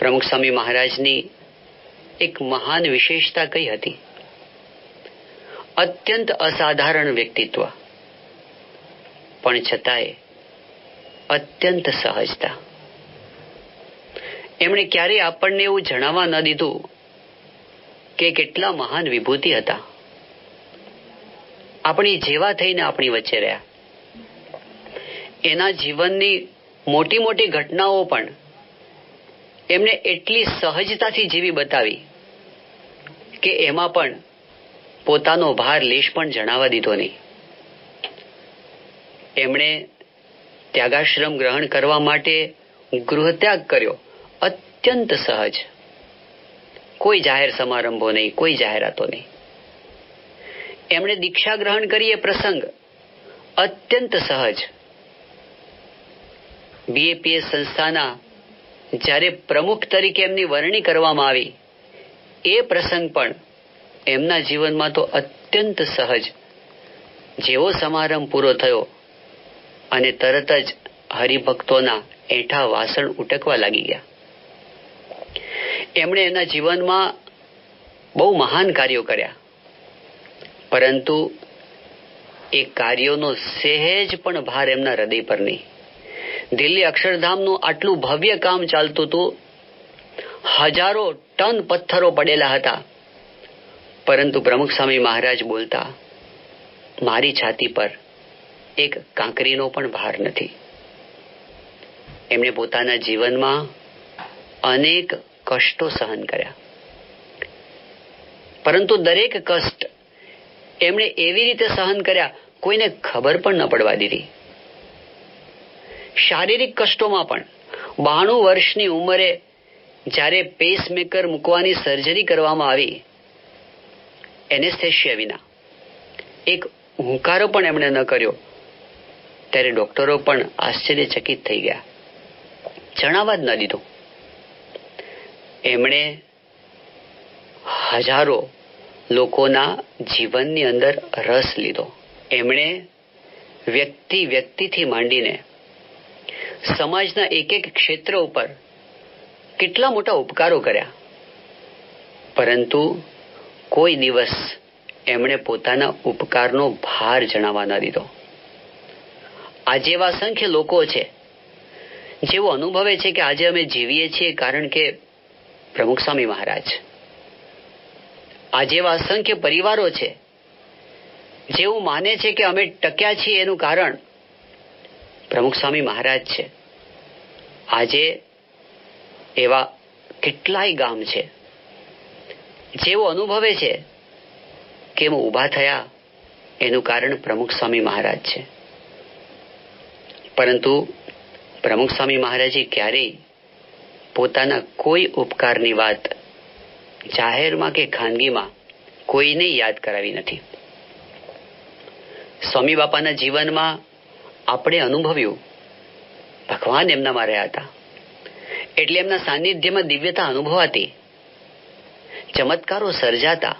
પ્રમુખ સ્વામી મહારાજની એક મહાન વિશેષતા કઈ હતી? અત્યંત અસાધારણ વ્યક્તિત્વ, પણ છતાંય અત્યંત સહજતા. એમણે ક્યારેય આપણને એવું જણાવવા ન દીધું કે કેટલા મહાન વિભૂતિ હતા. આપણી જેવા થઈને આપણી વચ્ચે રહ્યા. એના જીવનની મોટી મોટી ઘટનાઓ પણ એમણે એટલી સહજતાથી જીવી બતાવી કે એમાં પણ પોતાનો ભાર લેશ પણ જણાવવા દીધો નહીં. એમણે ત્યાગાશ્રમ ગ્રહણ કરવા માટે ગૃહત્યાગ કર્યો, અત્યંત સહજ. કોઈ જાહેર સમારંભો નહીં, કોઈ જાહેરાતો નહીં. એમણે દીક્ષા ગ્રહણ કરી એ પ્રસંગ અત્યંત સહજ. બીએપીએસ સંસ્થાના જ્યારે પ્રમુખ તરીકે એમની વરણી કરવામાં આવી, એ પ્રસંગ પણ એમના જીવનમાં તો અત્યંત સહજ. જેવો સમારંભ પૂરો થયો અને તરત જ હરિભક્તોના એઠા વાસણ ઉટકવા લાગી ગયા. એમણે એના જીવનમાં બહુ મહાન કાર્યો કર્યા, પરંતુ એ કાર્યોનો સહેજ પણ ભાર એમના હૃદય પર નહીં. દિલ્હી અક્ષરધામનું આટલું ભવ્ય કામ ચાલતું હતું, હજારો ટન પથ્થરો પડેલા હતા, પરંતુ પ્રમુખ સ્વામી મહારાજ બોલતા, મારી છાતી પર એક કાંકરીનો પણ ભાર નથી. એમણે પોતાના જીવનમાં અનેક કષ્ટો સહન કર્યા, પરંતુ દરેક કષ્ટ એમણે એવી રીતે સહન કર્યા કોઈને ખબર પણ ન પડવા દીધી. શારીરિક કષ્ટોમાં પણ 92 વર્ષની ઉંમરે જ્યારે પેસમેકર મૂકવાની સર્જરી કરવામાં આવી, એનેસ્થેશિયા વિના એક હુંકારો પણ એમણે ન કર્યો, ત્યારે ડોક્ટરો પણ આશ્ચર્યચકિત થઈ ગયા, જણાવવા જ ન દીધું. એમણે હજારો લોકોના જીવનની અંદર રસ લીધો. એમણે વ્યક્તિથી માંડીને સમાજના એક એક ક્ષેત્ર ઉપર કેટલા મોટા ઉપકારો કર્યા, પરંતુ કોઈ દિવસ એમણે પોતાના ઉપકારનો ભાર જણાવવા ન દીધો. આજે એવા અસંખ્ય લોકો છે જેઓ અનુભવે છે કે આજે અમે જીવીએ છીએ કારણ કે પ્રમુખ સ્વામી મહારાજ. આજે એવા અસંખ્ય પરિવારો છે જેવું માને છે કે અમે ટક્યા છીએ એનું કારણ પ્રમુખ સ્વામી મહારાજ છે. આજે એવા કેટલાય ગામ છે જેઓ અનુભવે છે કે એમ ઊભા થયા એનું કારણ પ્રમુખ સ્વામી મહારાજ છે. પરંતુ પ્રમુખ સ્વામી મહારાજે ક્યારેય પોતાના કોઈ ઉપકારની વાત જાહેરમાં કે ખાનગીમાં કોઈને યાદ કરાવી નથી. સ્વામી બાપાના જીવનમાં આપણે અનુભવ્યું, ભગવાન એમનામાં રહ્યા હતા, એટલે એમના સાનિધ્યમાં દિવ્યતા અનુભવાતી, ચમત્કારો સર્જાતા,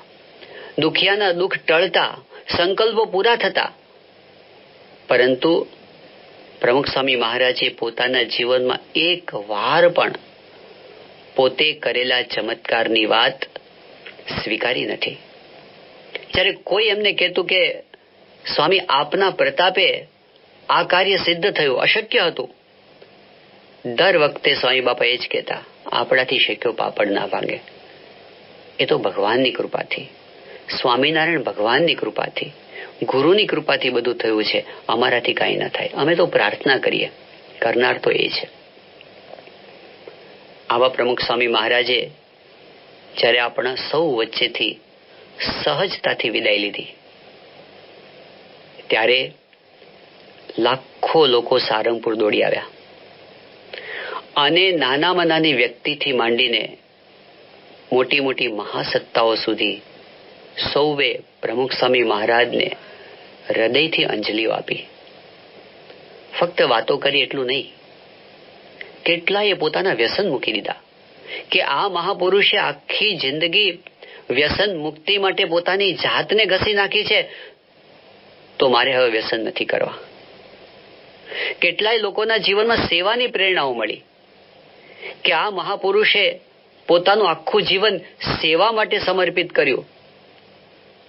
દુખિયાના દુઃખ ટળતા, સંકલ્પો પૂરા થતા. પરંતુ પ્રમુખ સ્વામી મહારાજે પોતાના જીવનમાં એક વાર પણ પોતે કરેલા ચમત્કારની વાત સ્વીકારી નથી. જ્યારે કોઈ એમને કહેતું કે સ્વામી આપના પ્રતાપે આ કાર્ય સિદ્ધ થયું, અશક્ય હતું, દર વખતે સ્વામી બાપા એ જ કહેતા, આપણાથી શેક્યો પાપડ ના ભાંગે. એ તો ભગવાનની કૃપાથી, સ્વામિનારાયણ ભગવાનની કૃપાથી, ગુરુની કૃપાથી બધું થયું છે, અમારાથી કાંઈ ન થાય. અમે તો પ્રાર્થના કરીએ, કરનાર તો એ છે. આવા પ્રમુખ સ્વામી મહારાજે જ્યારે આપણા સૌ વચ્ચેથી સહજતાથી વિદાય લીધી, ત્યારે લાખો લોકો સારંગપુર દોડી આવ્યા અને નાનામાં નાની વ્યક્તિથી માંડીને મોટી મોટી મહાસત્તાઓ સુધી સૌએ પ્રમુખ સ્વામી મહારાજને હૃદયથી અંજલિઓ આપી. ફક્ત વાતો કરી એટલું નહીં, કેટલાએ પોતાના વ્યસન મૂકી દીધા કે આ મહાપુરુષે આખી જિંદગી વ્યસન મુક્તિ માટે પોતાની જાતને ઘસી નાખી છે, તો મારે હવે વ્યસન નથી કરવા. કેટલાય લોકોના જીવનમાં સેવાની પ્રેરણાઓ મળી કે આ મહાપુરુષે પોતાનું આખું જીવન સેવા માટે સમર્પિત કર્યું,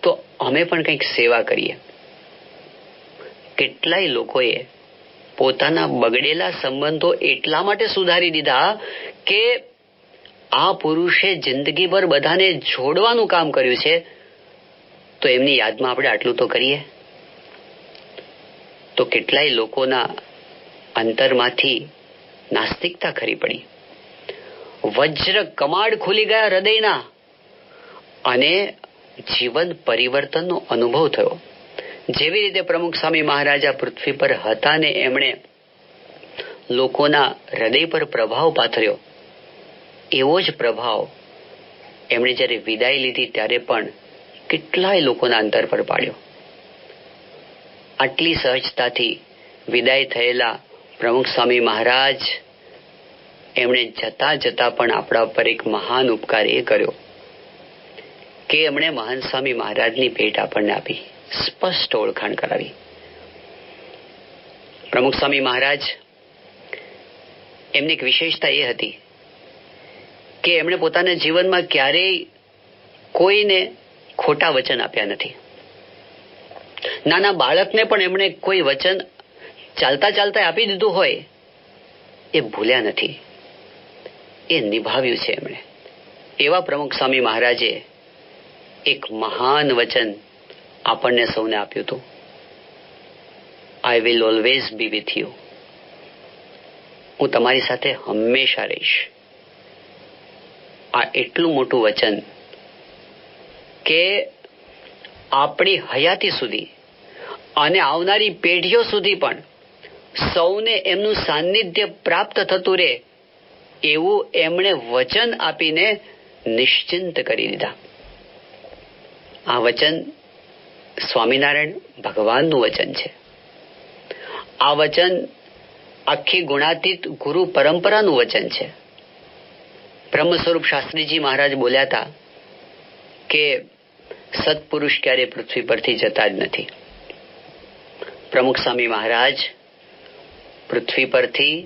તો અમે પણ કંઈક સેવા કરીએ. કેટલાય લોકોએ પોતાના બગડેલા સંબંધો એટલા માટે સુધારી દીધા કે આ પુરુષે જિંદગીભર બધાને જોડવાનું કામ કર્યું છે, તો એમની યાદમાં આપણે આટલું તો કરીએ. તો કેટલાય લોકોના અંતરમાંથી નાસ્તિકતા ખરી પડી, વજ્ર કમાડ ખુલી ગયા હૃદયના, અને જીવન પરિવર્તનનો અનુભવ થયો. જેવી રીતે પ્રમુખ સ્વામી મહારાજા પૃથ્વી પર હતા ને એમણે લોકોના હૃદય પર પ્રભાવ પાથર્યો, એવો જ પ્રભાવ એમણે જ્યારે વિદાય લીધી ત્યારે પણ કેટલાય લોકોના અંતર પર પાડ્યો. આટલી સહજતાથી વિદાય થયેલા પ્રમુખ સ્વામી મહારાજ એમણે જતા જતા પણ આપણા પર એક મહાન ઉપકાર એ કર્યો કે એમણે મહાન સ્વામી મહારાજની ભેટ આપણને આપી, સ્પષ્ટ ઓળખાણ કરાવી. પ્રમુખ સ્વામી મહારાજ એમની એક વિશેષતા એ હતી કે એમણે પોતાના જીવનમાં ક્યારેય કોઈને ખોટા વચન આપ્યા નથી. નાના બાળકને પણ એમણે કોઈ વચન ચાલતા ચાલતા આપી દીધું હોય એ ભૂલ્યા નથી, એ નિભાવ્યું છે એમણે. એવા પ્રમુખ સ્વામી મહારાજે એક મહાન વચન આપણને સૌને આપ્યું હતું, I will always be with you. હું તમારી સાથે હંમેશા રહીશ. આ એટલું મોટું વચન કે આપણી હયાતી સુધી અને આવનારી પેઢીઓ સુધી પણ સૌને એમનું સાનિધ્ય પ્રાપ્ત થતું રહે એવું એમણે વચન આપીને નિશ્ચિંત કરી દીધા. આ વચન સ્વામિનારાયણ ભગવાનનું વચન છે. આ વચન આખી ગુણાતીત ગુરુ પરંપરાનું વચન છે. બ્રહ્મ સ્વરૂપ શાસ્ત્રીજી મહારાજ બોલ્યા હતા કે સત્પુરુષ ક્યારે પૃથ્વી પરથી જતા જ નથી. પ્રમુખ સ્વામી મહારાજ પૃથ્વી પરથી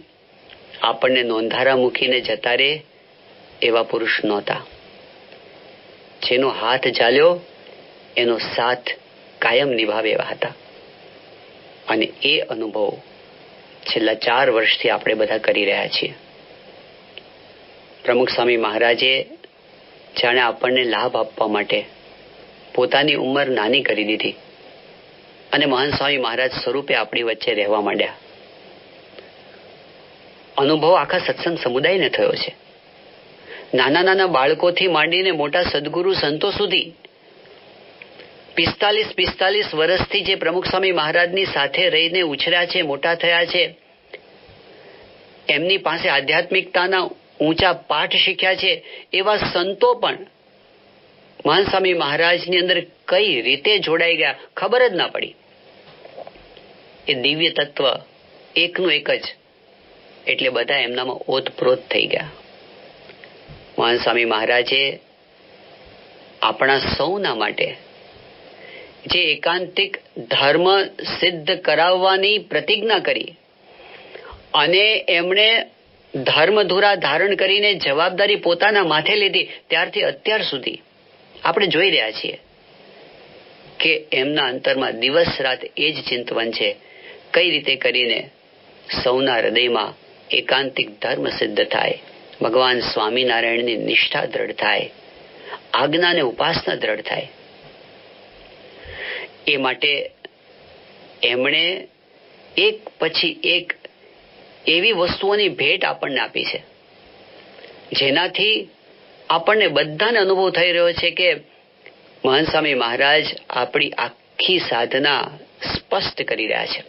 આપણને નોંધારા મૂકીને જતા રહે એવા પુરુષ નહોતા. જેનો હાથ ઝાલ્યો એનો સાથ કાયમ નિભાવે એવા હતા. અને એ અનુભવ છેલ્લા 4 વર્ષથી આપણે બધા કરી રહ્યા છીએ. પ્રમુખ સ્વામી મહારાજે જાણે આપણને લાભ આપવા માટે પોતાની ઉંમર નાની કરી દીધી અને મહાન સ્વામી મહારાજ સ્વરૂપે આપણી વચ્ચે રહેવા માંડ્યા. અનુભવ આખા સત્સંગ સમુદાયને થયો છે. નાના નાના બાળકોથી માંડીને મોટા સદગુરુ સંતો સુધી 45 વર્ષથી જે પ્રમુખ સ્વામી મહારાજની સાથે રહીને ઉછર્યા છે, મોટા થયા છે, એમની પાસે આધ્યાત્મિકતાના ઊંચા પાઠ શીખ્યા છે, એવા સંતો પણ મહાન સ્વામી મહારાજની અંદર કઈ રીતે જોડાઈ ગયા ખબર જ ના પડી. એ દિવ્ય તત્વ એકનું એક જ, એટલે બધા એમનામાં ઓતપ્રોત થઈ ગયા. મહાન સ્વામી મહારાજે આપણા સૌના માટે જે એકાંતિક ધર્મ સિદ્ધ કરાવવાની પ્રતિજ્ઞા કરી અને એમણે ધર્મધુરા ધારણ કરીને જવાબદારી પોતાના માથે લીધી, ત્યારથી અત્યાર સુધી આપણે જોઈ રહ્યા છીએ કે એમના અંતરમાં દિવસ રાત એ જ ચિંતવન છે, કઈ રીતે કરીને સૌના હૃદયમાં એકાંતિક ધર્મ સિદ્ધ થાય, ભગવાન સ્વામિનારાયણની નિષ્ઠા દ્રઢ થાય, આજ્ઞા અને ઉપાસના દ્રઢ થાય. એ માટે એમણે એક પછી એક એવી વસ્તુઓની ભેટ આપણને આપી છે જેનાથી આપણને બધાને અનુભવ થઈ રહ્યો છે કે મહાન સ્વામી મહારાજ આપણી આખી સાધના સ્પષ્ટ કરી રહ્યા છે.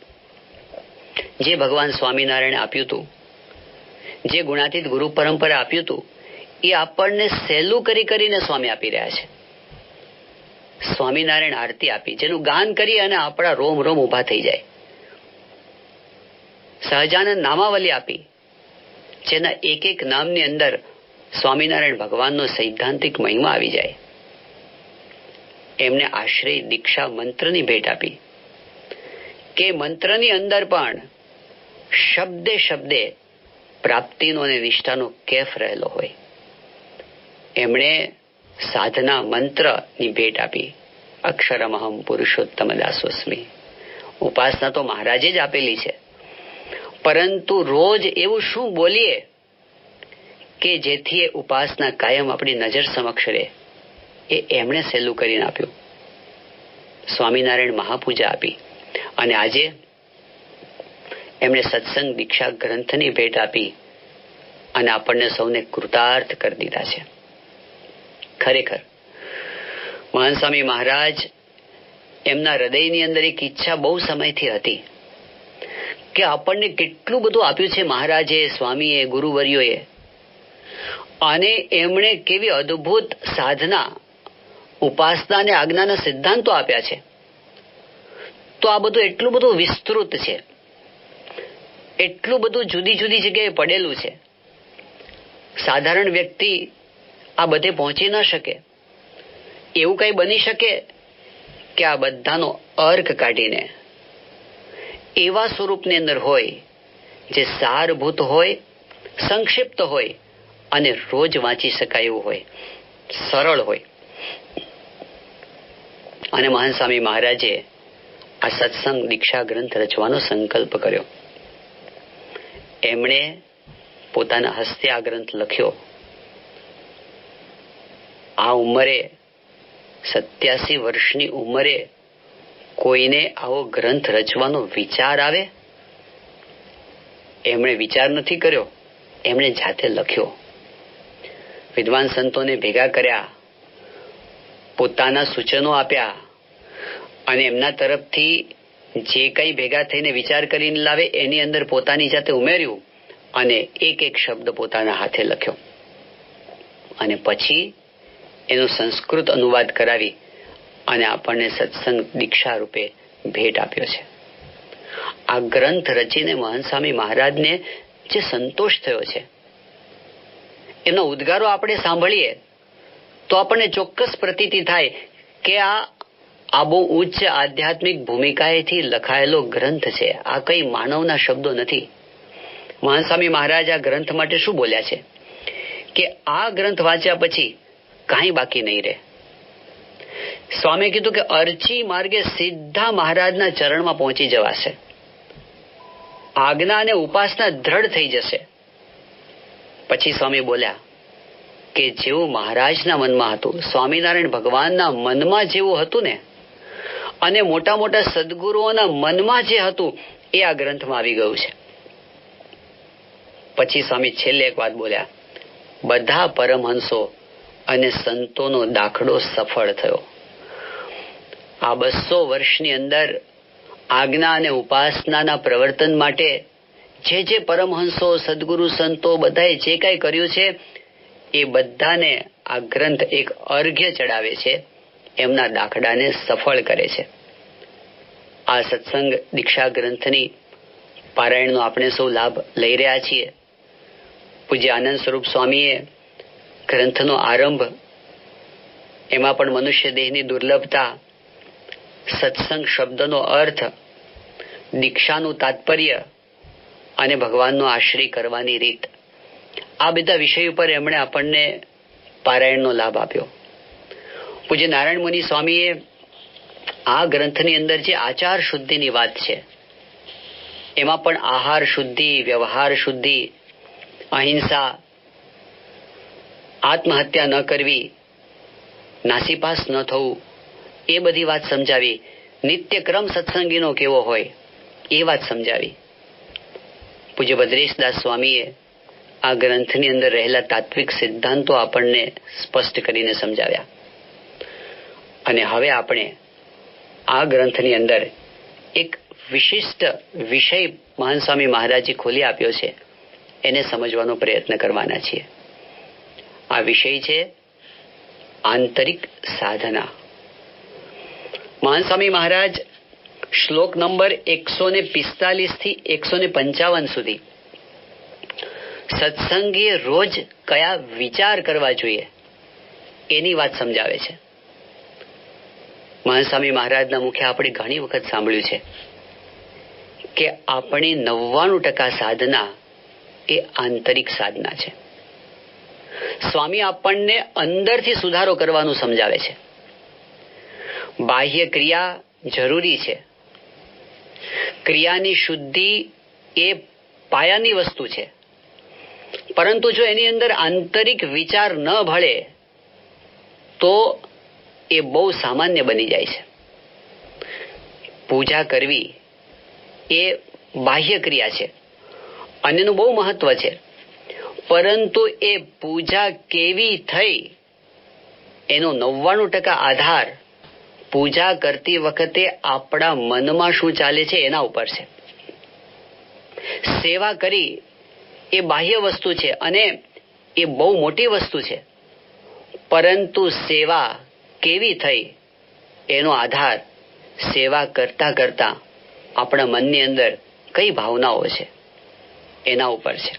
જે ભગવાન સ્વામિનારાયણ આપ્યું હતું, જે ગુણાતીત ગુરુ પરંપરા આપ્યું હતું, એ આપણને સહેલું કરીને સ્વામી આપી રહ્યા છે. સ્વામિનારાયણ આરતી આપી, જેનું ગાન કરી અને આપણા રોમ રોમ ઉભા થઈ જાય. સહજાનંદ નામાવલી આપી, જેના એક એક નામની અંદર સ્વામિનારાયણ ભગવાનનો સૈદ્ધાંતિક મહિમા આવી જાય. એમને આશ્રય દીક્ષા મંત્રની ભેટ આપી કે મંત્રની અંદર પણ શબ્દે શબ્દે પ્રાપ્તિનો અને નિષ્ઠાનો કેફ રહેલો હોય. એમણે સાધના મંત્રની ભેટ આપી, અક્ષરમહમ પુરુષોત્તમ દાસોસ્મી. ઉપાસના તો મહારાજે જ આપેલી છે, પરંતુ રોજ એવું શું બોલીએ કે જેથી એ ઉપાસના કાયમ આપણી નજર સમક્ષ રહે, એ એમણે સહેલું કરીને આપ્યું. સ્વામિનારાયણ મહાપૂજા આપી અને આજે એમણે સત્સંગ દીક્ષા ગ્રંથની ભેટ આપી અને આપણને સૌને કૃતાર્થ કરી દીધા છે. ખરેખર મહાન સ્વામી મહારાજ, એમના હૃદયની અંદર એક ઈચ્છા બહુ સમયથી હતી કે આપણને કેટલું બધું આપ્યું છે મહારાજે, સ્વામીએ, ગુરુવર્યોએ, અને એમણે કેવી અદ્ભુત સાધના, ઉપાસના અને આજ્ઞાના સિદ્ધાંતો આપ્યા છે. તો આ બધું એટલું બધું વિસ્તૃત છે, એટલું બધું જુદી જુદી જગ્યાએ પડેલું છે, સાધારણ વ્યક્તિ આ બધે પહોંચી ન શકે. એવું કઈ બની શકે કે આ બધાનો અર્ક કાઢીને એવા સ્વરૂપની અંદર હોય જે સારભૂત હોય, સંક્ષિપ્ત હોય અને રોજ વાંચી શકાય એવું હોય, સરળ હોય. અને મહાન સ્વામી મહારાજે આ સત્સંગ દીક્ષા ગ્રંથ રચવાનો સંકલ્પ કર્યો. એમણે પોતાના હસ્તે આ ગ્રંથ લખ્યો. આ ઉંમરે, 87 વર્ષની ઉંમરે કોઈને આવો ગ્રંથ રચવાનો વિચાર આવે? એમણે વિચાર નથી કર્યો, એમણે જાતે લખ્યો. વિદ્વાન સંતોને ભેગા કર્યા, પોતાના સૂચનો આપ્યા અને એમના તરફથી જે કંઈ ભેગા થઈને વિચાર કરીને લાવે એની અંદર પોતાની જાતે ઉમેર્યું અને એક એક શબ્દ પોતાના હાથે લખ્યો અને પછી એનો સંસ્કૃત અનુવાદ કરાવી અને આપણને સત્સંગ દીક્ષા રૂપે ભેટ આપ્યો છે. આ ગ્રંથ રચીને મહાન સ્વામી મહારાજને જે સંતોષ થયો છે, એમનો ઉદ્ગારો આપણે સાંભળીએ તો આપણને ચોક્કસ પ્રતીતિ થાય કે આ બહુ ઉચ્ચ આધ્યાત્મિક ભૂમિકાએથી લખાયેલો ગ્રંથ છે. આ કઈ માનવના શબ્દો નથી. મહાન સ્વામી મહારાજ આ ગ્રંથ માટે શું બોલ્યા છે કે આ ગ્રંથ વાંચ્યા પછી કાંઈ બાકી નહીં રહે. સ્વામીએ કીધું કે અરચી માર્ગે સીધા મહારાજના ચરણમાં પહોંચી જવાશે. આજ્ઞા અને ઉપાસના દ્રઢ થઈ જશે. પછી સ્વામી બોલ્યા કે જેવું મહારાજના મનમાં હતું, સ્વામિનારાયણ ભગવાનના મનમાં જેવું હતું ને, અને મોટા મોટા સદગુરુઓના મનમાં જે હતું એ આ ગ્રંથમાં આવી ગયું છે. પછી સ્વામી છેલ્લે એક વાત બોલ્યા, બધા પરમહંસો અને સંતોનો દાખલો સફળ થયો. આ 200 વર્ષની અંદર આજ્ઞા અને ઉપાસનાના પ્રવર્તન માટે જે પરમહંસો, સદગુરુ, સંતો બધાએ જે કાંઈ કર્યું છે એ બધાને આ ગ્રંથ એક અર્ઘ્ય ચડાવે છે, એમના દાખલાને સફળ કરે છે. આ સત્સંગ દીક્ષા ગ્રંથની પારાયણનો આપણે સૌ લાભ લઈ રહ્યા છીએ. પૂજ્ય આનંદ સ્વરૂપ સ્વામીએ ગ્રંથનો આરંભ, એમાં પણ મનુષ્ય દેહની દુર્લભતા, સત્સંગ શબ્દનો અર્થ, દીક્ષાનું તાત્પર્ય અને ભગવાનનો આશ્રય કરવાની રીત, આ બધા વિષય ઉપર એમણે આપણને પારાયણનો લાભ આપ્યો. પૂજ્ય નારાયણ મુનિ સ્વામીએ આ ગ્રંથની અંદર જે આચાર શુદ્ધિની વાત છે, એમાં પણ આહાર શુદ્ધિ, વ્યવહાર શુદ્ધિ, અહિંસા, આત્મહત્યા ન કરવી, નાસીપાસ ન થવું, એ બધી વાત સમજાવી. નિત્યક્રમ સત્સંગીનો કેવો હોય એ વાત સમજાવી. પૂજ્ય ભદ્રેશદાસ સ્વામીએ આ ગ્રંથની અંદર રહેલા તાત્વિક સિદ્ધાંતો આપણને સ્પષ્ટ કરીને સમજાવ્યા. અને હવે આપણે આ ગ્રંથની અંદર એક વિશિષ્ટ વિષય મહાન સ્વામી મહારાજે ખોલી આપ્યો છે, એને સમજવાનો પ્રયત્ન કરવાના છીએ. આ વિષય છે આંતરિક સાધના. મહાન સ્વામી મહારાજ શ્લોક નંબર 145 થી 155 સુધી સત્સંગીએ રોજ કયા વિચાર કરવા જોઈએ એની વાત સમજાવે છે. મહાન સ્વામી મહારાજના મુખે આપણે ઘણી વખત સાંભળ્યું છે કે આપણી 99% સાધના એ આંતરિક સાધના છે. સ્વામી આપણને અંદરથી સુધારો કરવાનું સમજાવે છે. બાહ્ય ક્રિયા જરૂરી છે. ક્રિયાની શુદ્ધિ એ પાયાની વસ્તુ છે. પરંતુ જો એની અંદર આંતરિક વિચાર ન ભળે તો એ બહુ સામાન્ય બની જાય છે. પૂજા કરવી એ બાહ્ય ક્રિયા છે અને એનું બહુ મહત્વ છે. પરંતુ એ પૂજા કેવી થઈ એનો 99% આધાર પૂજા કરતી વખતે આપણા મનમાં શું ચાલે છે એના ઉપર છે. સેવા કરી એ બાહ્ય વસ્તુ છે અને એ બહુ મોટી વસ્તુ છે. પરંતુ સેવા કેવી થઈ એનો આધાર સેવા કરતા કરતા આપણા મનની અંદર કઈ ભાવનાઓ છે એના ઉપર છે.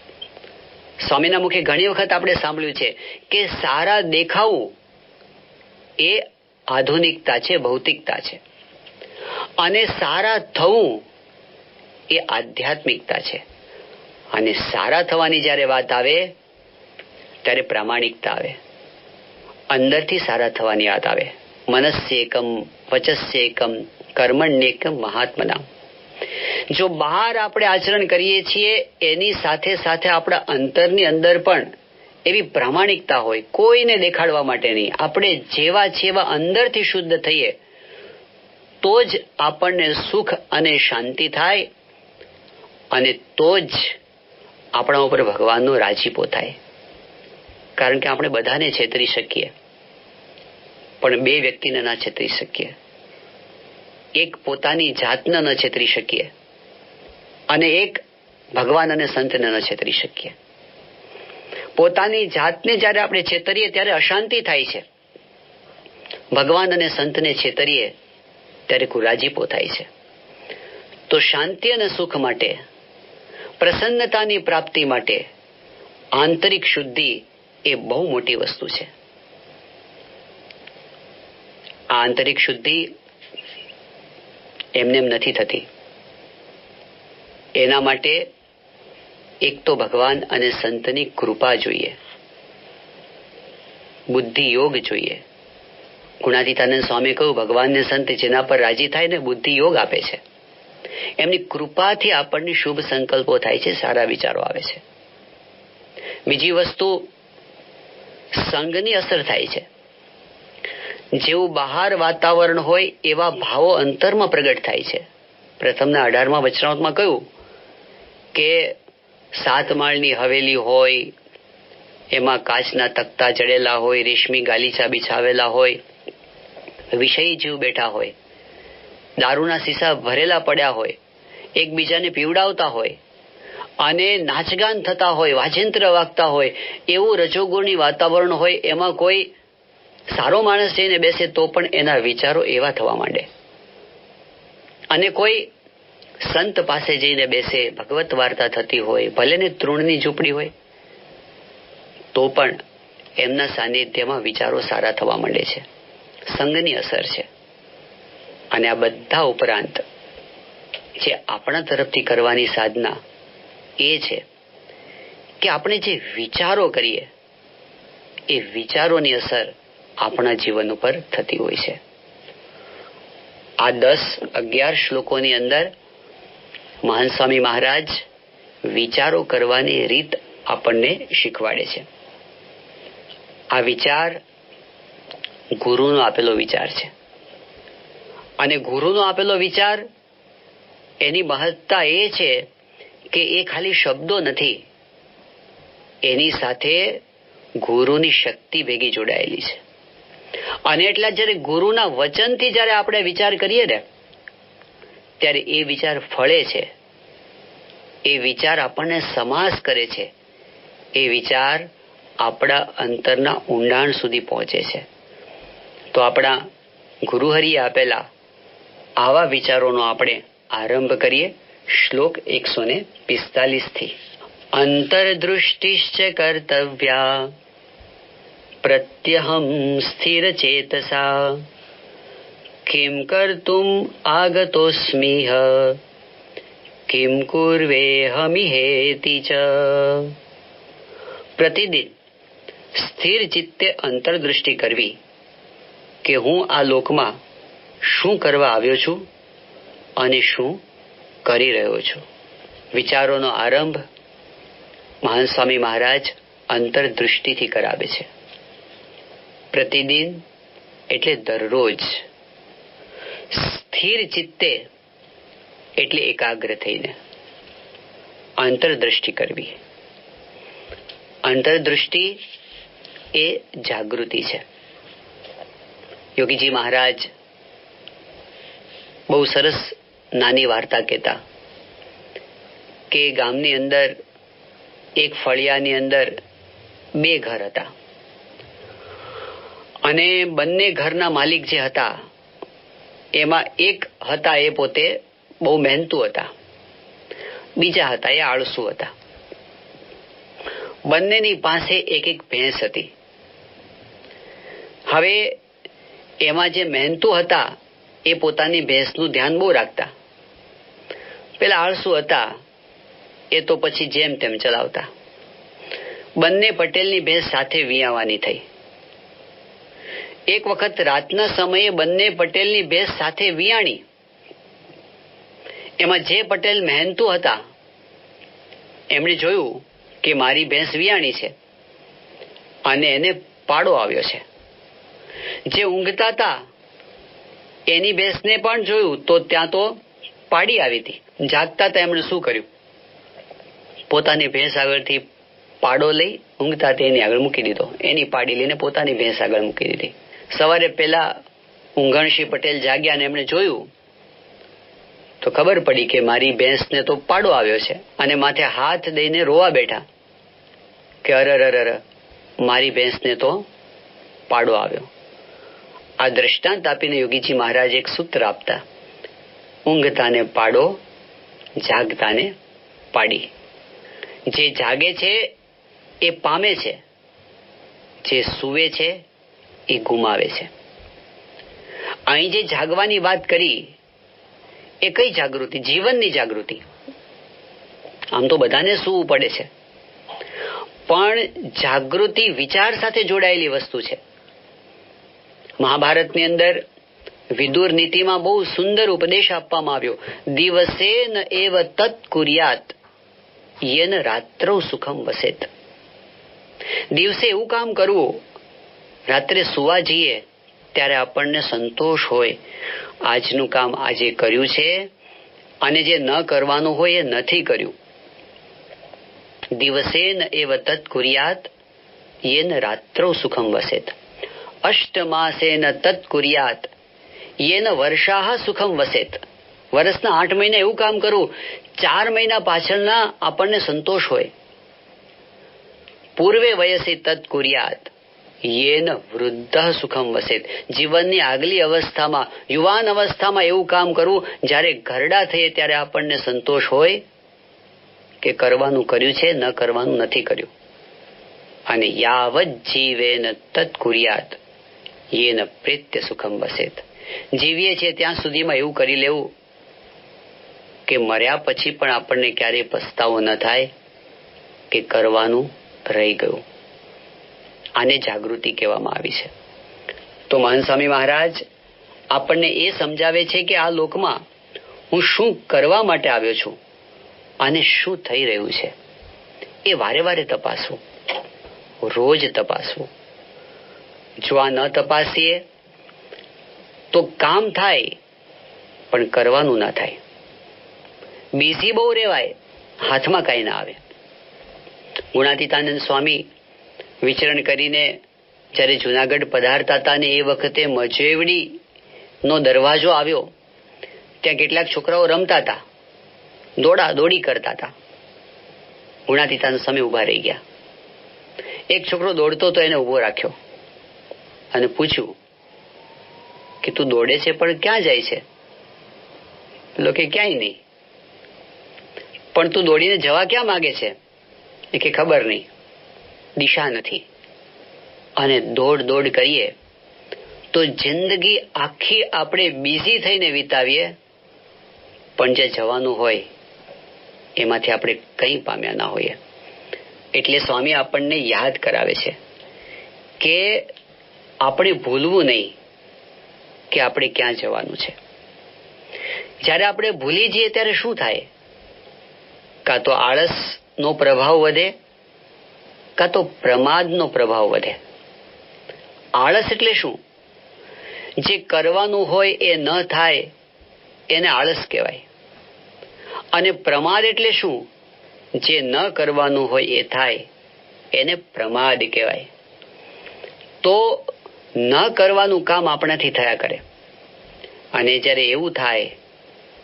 સ્વામીના મુખે ઘણી વખત આપણે સાંભળ્યું છે કે સારા દેખાવું એ આધુનિકતા છે, ભૌતિકતા છે, અને સારા થવું એ આધ્યાત્મિકતા છે. અને સારા થવાની જ્યારે વાત આવે ત્યારે પ્રામાણિકતા આવે, અંદરથી સારા થવાની વાત આવે. મનસ્યેકમ વચસ્યેકમ કર્મણ્યેકમ મહાત્મનામ. જો બહાર આપણે આચરણ કરીએ છીએ એની સાથે સાથે આપણા અંતરની અંદર પણ એવી પ્રામાણિકતા હોય, કોઈને દેખાડવા માટે નહીં, આપણે જેવા જેવા અંદરથી શુદ્ધ થઈએ તો જ આપણને સુખ અને શાંતિ થાય અને તો જ આપણા ઉપર ભગવાનનો રાજીપો થાય. કારણ કે આપણે બધાને છેતરી શકીએ પણ બે વ્યક્તિને ના છેતરી શકીએ. એક પોતાની જાતને ન છેતરી શકીએ અને એક ભગવાન અને સંતને ન છેતરી શકીએ. પોતાની જાતને જ્યારે આપણે છેતરીએ ત્યારે અશાંતિ થાય છે. ભગવાન અને સંતને છેતરીએ ત્યારે રાજીપો થાય છે. તો શાંતિ અને સુખ માટે, પ્રસન્નતાની પ્રાપ્તિ માટે આંતરિક શુદ્ધિ એ બહુ મોટી વસ્તુ છે. આ આંતરિક શુદ્ધિ એમને એમ નથી થતી. એના માટે એક તો ભગવાન અને સંતની કૃપા જોઈએ, બુદ્ધિ યોગ જોઈએ. ગુણાતીતાનંદ સ્વામી કહ્યું, ભગવાન ને સંત જેના પર રાજી થાય ને બુદ્ધિ યોગ આપે છે. એમની કૃપાથી આપણને શુભ સંકલ્પો થાય છે, સારા વિચારો આવે છે. બીજી વસ્તુ સંગની અસર થાય છે. જેવું બહાર વાતાવરણ હોય એવા ભાવો અંતરમાં પ્રગટ થાય છે. પ્રથમના 18મા વચનામૃતમાં કહ્યું કે 7 માળની હવેલી હોય, એમાં કાચના તખ્તા જડેલા હોય, રેશમી ગાલીચા બિછાવેલા હોય, વિષયી જીવ બેઠા હોય, દારૂના શીશા ભરેલા પડ્યા હોય, એકબીજાને પીવડાવતા હોય અને નાચગાન થતા હોય, વાજિંત્ર વાગતા હોય, એવું રજોગુણની વાતાવરણ હોય. એમાં કોઈ સારો માણસ જઈને બેસે તો પણ એના વિચારો એવા થવા માંડે. અને કોઈ સંત પાસે જઈને બેસે, ભગવત વાર્તા થતી હોય, ભલે ને તૃણની ઝૂંપડી હોય, તો પણ એમના સાનિધ્યમાં વિચારો સારા થવા માંડે છે. સંગની અસર છે. અને આ બધા ઉપરાંત જે આપણા તરફથી કરવાની સાધના એ છે કે આપણે જે વિચારો કરીએ એ વિચારોની અસર આપણા જીવન ઉપર થતી હોય છે. આ 10-11 શ્લોકોની અંદર મહાન સ્વામી મહારાજ વિચારો કરવાની રીત આપણને શીખવાડે છે. આ વિચાર ગુરુનો આપેલો વિચાર છે અને ગુરુનો આપેલો વિચાર એની મહત્તા એ છે કે એ ખાલી શબ્દો નથી, એની સાથે ગુરુની શક્તિ ભેગી જોડાયેલી છે. અને એટલા જ્યારે ગુરુના વચનથી જ્યારે આપણે વિચાર કરીએ ને ત્યારે એ વિચાર ફળે છે, એ વિચાર આપણને સમાસ કરે છે, એ વિચાર આપણા અંતરના ઊંડાણ સુધી પહોંચે છે. તો આપણા ગુરુહરિએ આપેલા આવા વિચારોનો આપણે આરંભ કરીએ. શ્લોક 145 થી. અંતર્દૃષ્ટિશ્ચ કર્તવ્યા પ્રત્યહમ સ્થિર ચેતસા કિમ કર્તુમ આગતોસ્મિહ કિમ કુર્વેહમિહેતિ ચ. પ્રતિદિન સ્થિર ચિત્તે અંતરદૃષ્ટિ કરવી કે હું આ લોકમાં શું કરવા આવ્યો છું અને શું કરી રહ્યો છું. વિચારોનો આરંભ મહાન સ્વામી મહારાજ અંતરદૃષ્ટિથી કરાવે છે. પ્રતિદિન એટલે દરરોજ, સ્થિર ચિત્તે એટલે એકાગ્ર થઈને અંતરદૃષ્ટિ કરવી. અંતરદૃષ્ટિ એ જાગૃતિ છે. યોગીજી મહારાજ બહુ સરસ નાની વાર્તા કહેતા કે ગામની અંદર એક ફળિયાની અંદર 2 ઘર હતા અને બંને ઘરના માલિક જે હતા એમાં એક હતા એ પોતે બહુ મહેનતુ હતા, બીજા હતા એ આળસુ હતા. બંનેની પાસે એક ભેંસ હતી. હવે એમાં જે મહેનતુ હતા એ પોતાની ભેંસનું ધ્યાન બહુ રાખતા. પેલા આળસુ હતા એ તો પછી જેમ તેમ ચલાવતા. બંને પટેલની ભેંસ સાથે વિયાવાની થઈ. એક વખત રાતના સમયે બંને પટેલની ભેંસ સાથે વિયાણી. એમાં જે પટેલ મહેનતુ હતા એમણે જોયું કે મારી ભેંસ વિયાણી છે અને એને પાડો આવ્યો છે. જે ઊંઘતા હતા એની ભેંસને પણ જોયું તો ત્યાં તો પાડી આવી હતી. જાગતા હતા એમણે શું કર્યું? પોતાની ભેંસ આગળથી પાડો લઈ ઊંઘતા હતા એની આગળ મૂકી દીધો. એની પાડી લઈને પોતાની ભેંસ આગળ મૂકી દીધી. સવારે પેલા ઊંઘણશી પટેલ જાગ્યા ને એમણે જોયું તો ખબર પડી કે મારી ભેંસને તો પાડો આવ્યો છે અને માથે હાથ દઈને રોવા બેઠા કે અરર, મારી ભેંસને તો પાડો આવ્યો. આ દ્રષ્ટાંત આપીને યોગીજી મહારાજ એક સૂત્ર આપતા, ઊંઘતાને પાડો, જાગતાને પાડી. જે જાગે છે એ પામે છે, જે સૂવે છે એ ગુમાવે છે. અહીં જે જાગવાની વાત કરી એ કઈ જાગૃતિ? જીવનની જાગૃતિ. આમ તો બધાને સૂવું પડે છે, પણ જાગૃતિ વિચાર સાથે જોડાયેલી વસ્તુ છે. મહાભારતની અંદર વિદુર નીતિમાં બહુ સુંદર ઉપદેશ આપવામાં આવ્યો, દિવસેન એવ તત્ કુર્યાત યેન રાત્રૌ સુખમ વસેત. દિવસે એવું કામ કરવું, રાત્રે સુવા જઈએ ત્યારે આપણને સંતોષ હોય, આજનું કામ આજે કર્યું છે અને જે ન કરવાનું હોય એ નથી કર્યું. દિવસેન એવ તત્ કુર્યાત યેન રાત્રૌ સુખમ વસેત. અષ્ટમાસેન તત્ કુર્યાત યેન વર્ષાઃ સુખમ વસેત. વર્ષના 8 મહિના એવું કામ કરવું, 4 મહિના પાછળના આપણને સંતોષ હોય. પૂર્વે વયસી તત્ કુર્યાત યેન વૃદ્ધઃ સુખમ વસેત. જીવનની આગલી અવસ્થામાં, યુવાન અવસ્થામાં એવું કામ કરવું જ્યારે ઘરડા થઈએ ત્યારે આપણને સંતોષ હોય કે કરવાનું કર્યું છે, ન કરવાનું નથી કર્યું. અને યાવત જીવેન તત્ કુર્યાત યેન પ્રેત્ય સુખમ વસેત. જીવીએ છીએ ત્યાં સુધીમાં એવું કરી લેવું કે મર્યા પછી પણ આપણને ક્યારેય પસ્તાવો ન થાય કે કરવાનું રહી ગયું. આને જાગૃતિ કહેવામાં આવી છે. તો મહાન સ્વામી મહારાજ આપણને એ સમજાવે છે કે આ લોકમાં હું શું કરવા માટે આવ્યો છું અને શું થઈ રહ્યું છે એ વારે વારે તપાસવું, રોજ તપાસવું. જો આ ન તપાસીએ તો કામ થાય પણ કરવાનું ના થાય. બિઝી બહુ રહેવાય, હાથમાં કઈ ના આવે. ગુણાતીતાનંદ સ્વામી વિચરણ કરીને જ્યારે જુનાગઢ પધારતા હતા ને એ વખતે મજેવડી નો દરવાજો આવ્યો, ત્યાં કેટલાક છોકરાઓ રમતા હતા, દોડા દોડી કરતા હતા. ગુણાતીતાનંદ સ્વામી ઉભા રહી ગયા. એક છોકરો દોડતો તો એને ઉભો રાખ્યો અને પૂછ્યું કે તું દોડે છે પણ ક્યાં જાય છે? પેલો કે ક્યાંય નહીં. પણ તું દોડીને જવા ક્યાં માંગે છે? એ કે ખબર નહીં, દિશા નથી. અને દોડ દોડ કરીએ તો જિંદગી આખી આપણે બિઝી થઈને વિતાવીએ, પણ જે જવાનું હોય એમાંથી આપણે કંઈ પામ્યા ના હોઈએ. એટલે સ્વામી આપણને યાદ કરાવે છે કે આપણે ભૂલવું નહીં કે આપણે ક્યાં જવાનું છે. જ્યારે આપણે ભૂલી જઈએ ત્યારે શું થાય? કાં તો આળસનો પ્રભાવ વધે, કાં તો પ્રમાદનો પ્રભાવ વધે. આળસ એટલે શું? જે કરવાનું હોય એ ન થાય એને આળસ કહેવાય. અને પ્રમાદ એટલે શું? જે ન કરવાનું હોય એ થાય એને પ્રમાદ કહેવાય. તો ન કરવાનું કામ આપણાથી થયા કરે, અને જ્યારે એવું થાય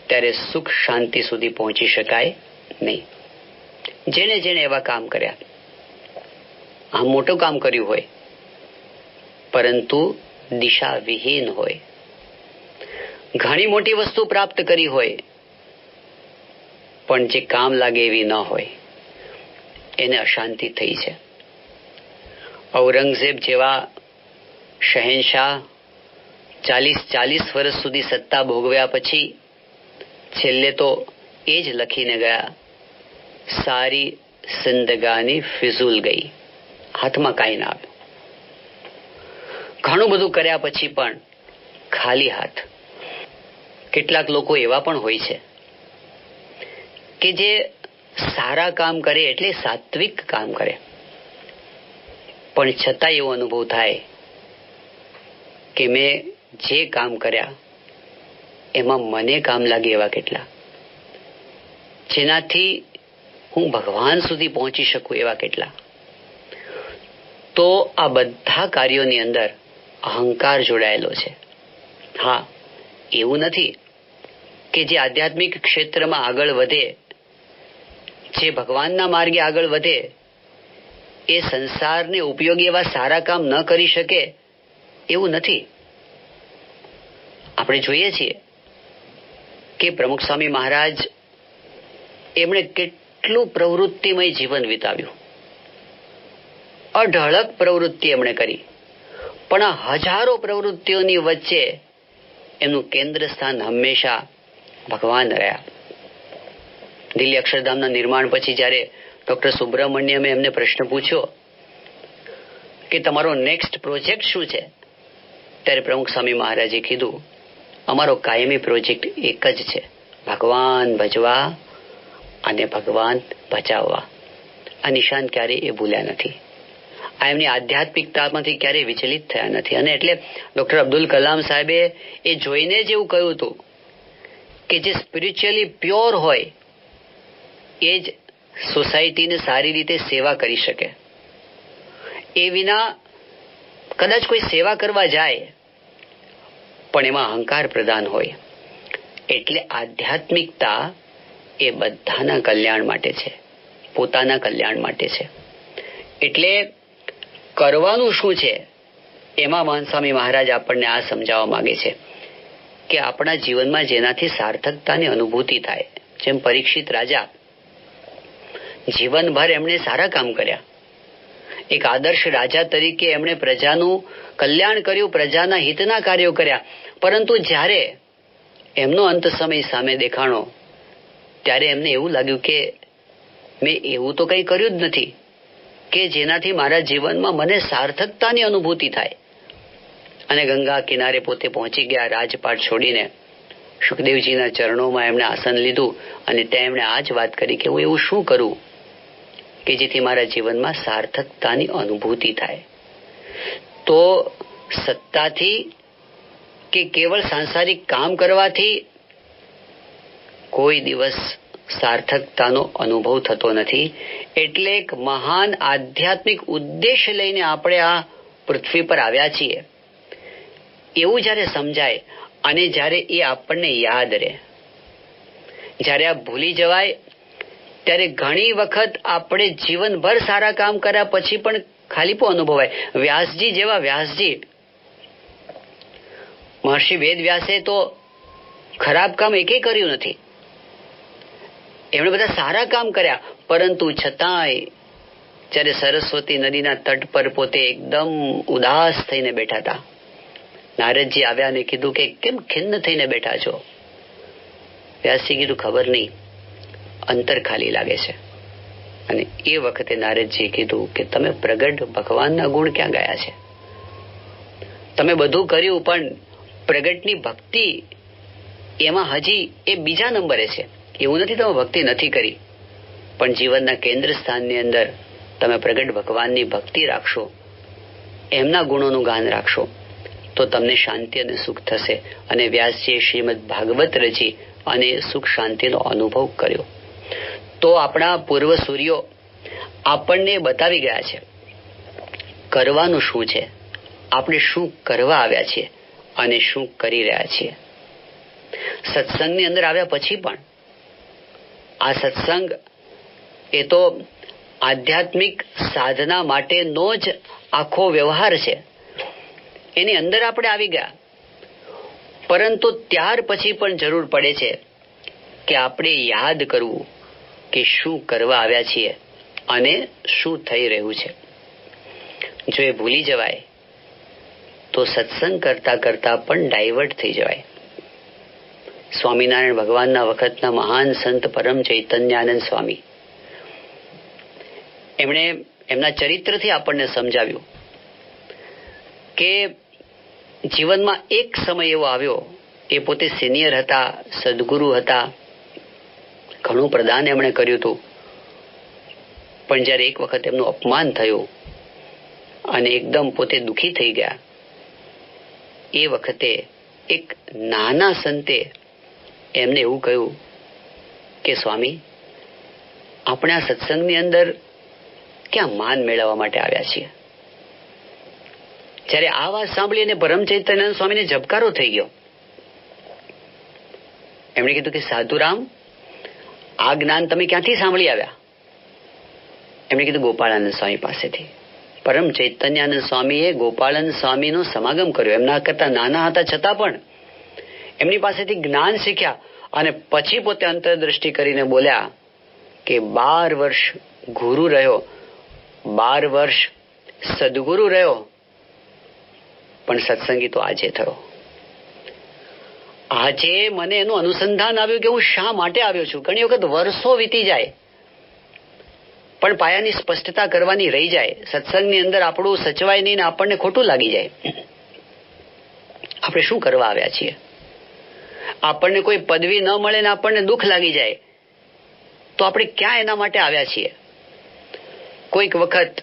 ત્યારે સુખ શાંતિ સુધી પહોંચી શકાય નહીં. જેણે જેણે એવા કામ કર્યા, આ મોટું કામ કર્યું હોય પરંતુ દિશા વિહીન હોય, ઘણી મોટી વસ્તુ પ્રાપ્ત કરી હોય પણ જે કામ લાગે એવી ન હોય, એને અશાંતિ થઈ છે. ઔરંગઝેબ જેવા શહેનશાહ 40 વર્ષ સુધી સત્તા ભોગવ્યા પછી છેલ્લે તો એ જ લખીને ગયા, સારી જિંદગાની ફિઝૂલ ગઈ, હાથમાં કાંઈ ના આવ્યું. ઘણું બધું કર્યા પછી પણ ખાલી હાથ. કેટલાક લોકો એવા પણ હોય છે કે જે સારા કામ કરે એટલે સાત્વિક કામ કરે, પણ છતાં એવો અનુભવ થાય કે મેં જે કામ કર્યા એમાં મને કામ લાગે એવા કેટલા, જેનાથી હું ભગવાન સુધી પહોંચી શકું એવા કેટલા. તો આ બધા કાર્યોની અંદર અહંકાર જોડાયેલો છે. હા, એવું નથી કે જે આધ્યાત્મિક ક્ષેત્રમાં આગળ વધે, જે ભગવાનના માર્ગે આગળ વધે, એ સંસારને ઉપયોગી એવા સારા કામ ન કરી શકે, એવું નથી. આપણે જોઈએ છીએ કે પ્રમુખ સ્વામી મહારાજ એમણે કેટલું પ્રવૃત્તિમય જીવન વિતાવ્યું, અઢળક પ્રવૃત્તિ એમણે કરી, પણ આ હજારો પ્રવૃત્તિઓની વચ્ચે એમનું કેન્દ્ર સ્થાન હંમેશા ભગવાન રહ્યા. દિલ્હી અક્ષરધામના નિર્માણ પછી જ્યારે ડોક્ટર સુબ્રમણ્યમે એમને પ્રશ્ન પૂછ્યો કે તમારો નેક્સ્ટ પ્રોજેક્ટ શું છે, ત્યારે પ્રમુખ સ્વામી મહારાજે કીધું, અમારો કાયમી પ્રોજેક્ટ એક જ છે, ભગવાન ભજવા અને ભગવાન બચાવવા. આ નિશાન ક્યારેય એ ભૂલ્યા નથી. આ એમની આધ્યાત્મિકતામાંથી ક્યારેય વિચલિત થયા નથી. અને એટલે ડોક્ટર અબ્દુલ કલામ સાહેબે એ જોઈને જ એવું કહ્યું હતું કે જે સ્પિરિચ્યુઅલી પ્યોર હોય એ જ સોસાયટીને સારી રીતે સેવા કરી શકે. એ વિના કદાચ કોઈ સેવા કરવા જાય પણ એમાં અહંકાર પ્રધાન હોય. એટલે આધ્યાત્મિકતા એ બધાના કલ્યાણ માટે છે, પોતાના કલ્યાણ માટે છે. એટલે કરવાનું શું છે એમાં મહંત સ્વામી મહારાજ આપણને આ સમજાવવા માંગે છે કે આપણા જીવનમાં જેનાથી સાર્થકતાની અનુભૂતિ થાય. જેમ પરીક્ષિત રાજા, જીવનભર એમણે સારા કામ કર્યા, એક આદર્શ રાજા તરીકે એમણે પ્રજાનું કલ્યાણ કર્યું, પ્રજાના હિતના કાર્યો કર્યા, પરંતુ જ્યારે એમનો અંત સમય સામે દેખાણો ત્યારે એમને એવું લાગ્યું કે મેં એવું તો કંઈ કર્યું જ નથી કે જેનાથી મારા જીવનમાં મને સાર્થકતાની અનુભૂતિ થાય. અને ગંગા કિનારે પોતે પહોંચી ગયા, રાજપાટ છોડીને સુખદેવજીના ચરણોમાં એમણે આસન લીધું અને ત્યાં એમણે આ જ વાત કરી કે હું એવું શું કરું કે જેથી મારા જીવનમાં સાર્થકતાની અનુભૂતિ થાય. તો સત્તાથી કે કેવળ સાંસારિક કામ કરવાથી કોઈ દિવસ સાર્થકતાનો અનુભવ થતો નથી. એટલે એક મહાન આધ્યાત્મિક ઉદ્દેશ લઈને આપણે આ પૃથ્વી પર આવ્યા છીએ એવું જ્યારે સમજાય અને જ્યારે એ આપણને યાદ રહે, જ્યારે આ ભૂલી જવાય ત્યારે ઘણી વખત આપણે જીવનભર સારા કામ કર્યા પછી પણ ખાલીપો અનુભવાય. વ્યાસજી જેવા વ્યાસજી, મહર્ષિ વેદ વ્યાસે તો ખરાબ કામ એકે કર્યું નથી, એમણે બધા સારા કામ કર્યા, પરંતુ છતાંય જ્યારે સરસ્વતી નદીના તટ પર પોતે એકદમ ઉદાસ થઈને બેઠા હતા, નારદજી આવ્યા અને કીધું કે કેમ ખિન્ન થઈને બેઠા છો? વ્યાસજી કીધું ખબર નહીં, અંતર ખાલી લાગે છે. અને એ વખતે નારદજીએ કીધું કે તમે પ્રગટ ભગવાનના ગુણ ક્યાં ગયા છે? તમે બધું કર્યું પણ પ્રગટની ભક્તિ એમાં હજી એ બીજા નંબરે છે. એવું નથી તમે ભક્તિ નથી કરી, પણ જીવનના કેન્દ્ર સ્થાનની અંદર તમે પ્રગટ ભગવાનની ભક્તિ રાખશો, એમના ગુણોનું ગાન રાખશો, તો તમને શાંતિ અને સુખ થશે. અને વ્યાસજીએ શ્રીમદ ભાગવત રચી અને સુખ શાંતિનો અનુભવ કર્યો. તો આપણા પૂર્વ સૂર્યો આપણને બતાવી ગયા છે કરવાનું શું છે, આપણે શું કરવા આવ્યા છીએ અને શું કરી રહ્યા છીએ. સત્સંગની અંદર આવ્યા પછી પણ આ સત્સંગ એ તો આધ્યાત્મિક સાધના માટેનો જ આખો વ્યવહાર છે. એની અંદર આપણે આવી ગયા, પરંતુ ત્યાર પછી પણ જરૂર પડે છે કે આપણે યાદ કરવું કે શું કરવા આવ્યા છીએ અને શું થઈ રહ્યું છે. જો એ ભૂલી જવાય તો સત્સંગ કરતા કરતા પણ ડાયવર્ટ થઈ જવાય. સ્વામિનારાયણ ભગવાનના વખતના મહાન સંત પરમ ચૈતન્યાનંદ સ્વામી, એમણે એમના ચરિત્રથી આપણને સમજાવ્યું કે જીવનમાં એક સમય એવો આવ્યો, એ પોતે સિનિયર હતા, સદગુરુ હતા, ઘણું પ્રદાન એમણે કર્યું હતું, પણ જ્યારે એક વખત એમનું અપમાન થયું અને એકદમ પોતે દુઃખી થઈ ગયા, એ વખતે એક નાના સંતે એમને એવું કહ્યું કે સ્વામી, આપણે આ સત્સંગની અંદર ક્યાં માન મેળવવા માટે આવ્યા છીએ? જ્યારે આ વાત સાંભળીને પરમ ચૈતન્યાનંદ સ્વામીને ઝબકારો થઈ ગયો. એમણે કીધું કે સાધુરામ, આ જ્ઞાન તમે ક્યાંથી સાંભળી આવ્યા? એમણે કીધું ગોપાળાનંદ સ્વામી પાસેથી. પરમ ચૈતન્યાનંદ સ્વામીએ ગોપાળાનંદ સ્વામીનો સમાગમ કર્યો. એમના કરતા નાના હતા છતાં પણ એમની પાસેથી જ્ઞાન શીખ્યા અને પછી પોતે અંતરદ્રષ્ટિ કરીને બોલ્યા કે 12 વર્ષ ગુરુ રહ્યો, 12 વર્ષ સદગુરુ રહ્યો, પણ સત્સંગી તો આજે થયો. આજે મને એનું અનુસંધાન આવ્યું કે હું શા માટે આવ્યો છું. ઘણી વખત વર્ષો વીતી જાય પણ પાયાની સ્પષ્ટતા કરવાની રહી જાય. સત્સંગની અંદર આપણું સચવાય નહીં ને આપણને ખોટું લાગી જાય. આપણે શું કરવા આવ્યા છીએ? આપણને કોઈ પદવી ન મળે ને આપણને દુઃખ લાગી જાય તો આપણે ક્યાં એના માટે આવ્યા છીએ? કોઈક વખત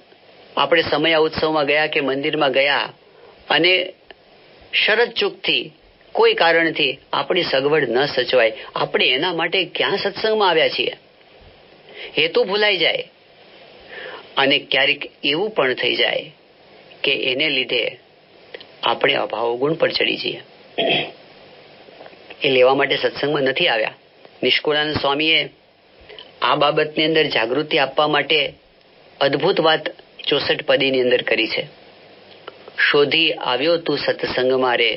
આપણે સમયા ઉત્સવમાં ગયા કે મંદિરમાં ગયા અને શરત ચૂકથી કોઈ કારણથી આપણી સગવડ ન સચવાય, આપણે એના માટે ક્યાં સત્સંગમાં આવ્યા છીએ? હેતુ ભૂલાઈ જાય. અને ક્યારેક એવું પણ થઈ જાય કે એને લીધે આપણે અભાવ ગુણ પર ચડી જઈએ. એ લેવા માટે સત્સંગમાં નથી આવ્યા. નિષ્કુળાનંદ સ્વામીએ આ બાબતની અંદર જાગૃતિ આપવા માટે અદ્ભુત વાત 64 પદીની અંદર કરી છે. શોધી આવ્યો તું સત્સંગમાં રે,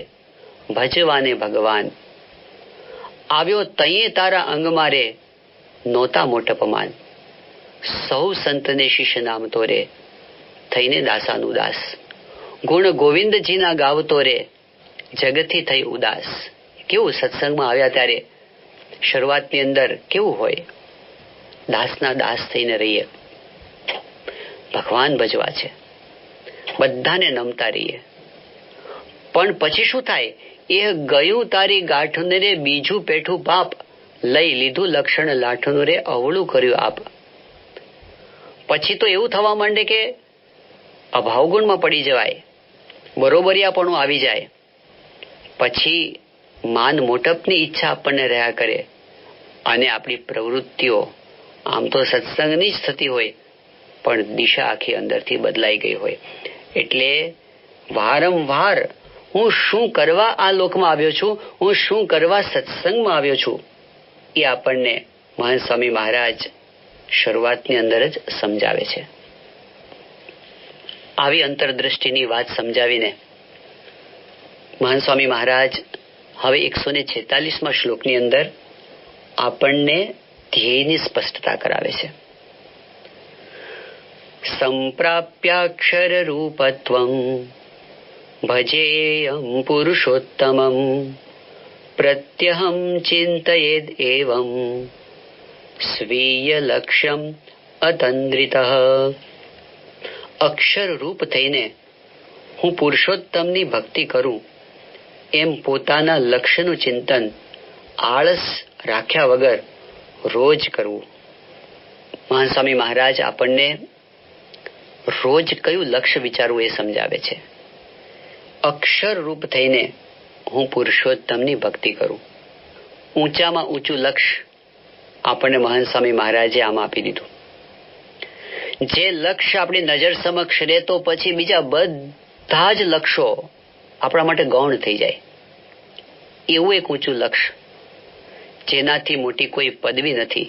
ભજવાને ભગવાન, આવ્યો તઈએ તારા અંગમાં રે, નોતા મોટપમાન, સૌ સંતને શિષ્ય નામતો રે, થઈને દાસાનું દાસ, ગુણ ગોવિંદજીના ગાવતો રે, જગતથી થઈ ઉદાસ. કેવું સત્સંગમાં આવ્યા ત્યારે શરૂઆતની અંદર કેવું હોય? દાસના દાસ થઈને રહીએ, ભગવાન ભજવા છે, બધાને નમતા રહીએ. પણ પછી શું થાય? એ ગયું તારી ગાંઠને રે, બીજું પેઠું પાપ, લઈ લીધું લક્ષણ લાઠનું રે, અવળું કર્યું આપ. પછી તો એવું થવા માંડે કે અભાવગુણમાં પડી જવાય, બરોબરિયાપણું આવી જાય. પછી માન મોટપની ઈચ્છા આપણને રહ્યા કરે અને આપણી પ્રવૃત્તિઓ આમ તો સત્સંગની જ થતી હોય પણ દિશા આખી અંદરથી બદલાઈ ગઈ હોય. એટલે વારંવાર હું શું કરવા આ લોકમાં આવ્યો છું, હું શું કરવા સત્સંગમાં આવ્યો છું, એ આપણને મહાન સ્વામી મહારાજ શરૂઆતની અંદર જ સમજાવે છે. આવી અંતરદ્રષ્ટિની વાત સમજાવીને મહાન સ્વામી મહારાજ હવે 146મા શ્લોકની અંદર આપણને ધ્યેયની સ્પષ્ટતા કરાવે છે. સંપ્રાપ્યાક્ષર રૂપત્વં ભજેયં પુરુષોત્તમં પ્રત્યહં ચિંતયેદ એવં સ્વીય લક્ષ્યમ અતંદ્રિતઃ. અક્ષર રૂપ થઈને હું પુરુષોત્તમની ભક્તિ કરું એમ પોતાના લક્ષ્યનું ચિંતન આળસ રાખ્યા વગર રોજ કરવું. મહાન સ્વામી મહારાજ આપણને રોજ કયું લક્ષ્ય વિચારવું એ સમજાવે છે. અક્ષર રૂપ થઈને હું પુરુષોત્તમની ભક્તિ કરું. ઊંચામાં ઊંચું લક્ષ્ય આપણને મહાન સ્વામી મહારાજે આમાં આપી દીધું. જે લક્ષ્ય આપણી નજર સમક્ષ રહે તો પછી બીજા બધા જ લક્ષ્યો આપણા માટે ગૌણ થઈ જાય. એવું એક ઊંચું લક્ષ્ય, જેનાથી મોટી કોઈ પદવી નથી,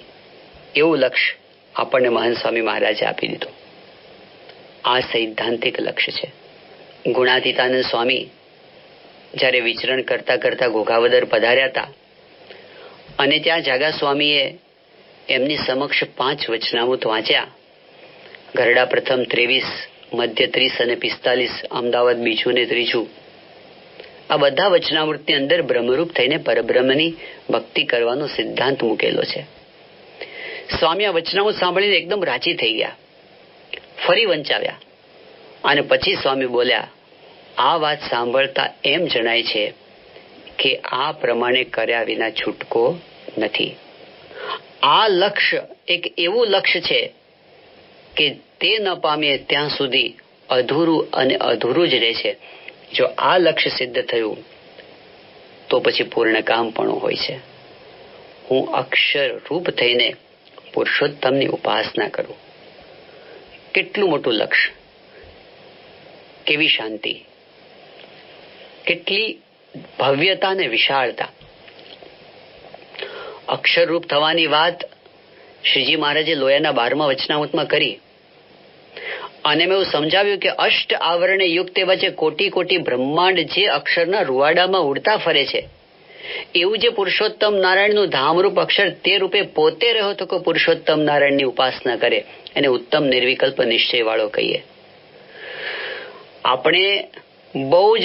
એવું લક્ષ્ય આપણને મહાન સ્વામી મહારાજે આપી દીધું. આ સૈદ્ધાંતિક લક્ષ્ય છે. ગુણાતીતાનંદ સ્વામી જ્યારે વિચરણ કરતા કરતા ઘોઘાવદર પધાર્યા હતા અને ત્યાં જાગા સ્વામીએ એમની સમક્ષ 5 વચનામૃત વાંચ્યા. ગરડા પ્રથમ 23, મધ્ય 30 અને 45, અમદાવાદ બીજું ને ત્રીજું. આ બધા વચનામૃતની અંદર બ્રહ્મરૂપ થઈને પરબ્રહ્મની ભક્તિ કરવાનો સિદ્ધાંત મૂકેલો છે. સ્વામી આ વચનામૃત સાંભળીને એકદમ રાજી થઈ ગયા, ફરી વંચાવ્યા અને પછી સ્વામી બોલ્યા, આ વાત સાંભળતા એમ જણાય છે કે આ પ્રમાણે કર્યા વિના છૂટકો નથી. આ લક્ષ્ય એક એવું લક્ષ્ય છે કે તે ન પામીએ ત્યાં સુધી અધૂરું અને અધૂરું જ રહે છે. જો આ લક્ષ્ય સિદ્ધ થયું તો પછી પૂર્ણ કામ પણ હોય છે. હું અક્ષર રૂપ થઈને પુરુષોત્તમની ઉપાસના કરું. કેટલું મોટું લક્ષ્ય, કેવી શાંતિ, કેટલી ભવ્યતા અને વિશાળતા. અક્ષર રૂપ થવાની વાત શ્રીજી મહારાજે લોયાના 12મા વચનામૃતમાં કરી અને મેં એવું સમજાવ્યું કે અષ્ટ આવરણે યુક્ત વચ્ચે કોટી કોટી બ્રહ્માંડ જે અક્ષરના રૂવાડામાં ઉડતા ફરે છે, એવું જે પુરુષોત્તમ નારાયણનું ધામરૂપ અક્ષર તે રૂપે પોતે રહ્યો તો કે પુરુષોત્તમ નારાયણની ઉપાસના કરે એને ઉત્તમ નિર્વિકલ્પ નિશ્ચય વાળો કહીએ. આપણે બહુ જ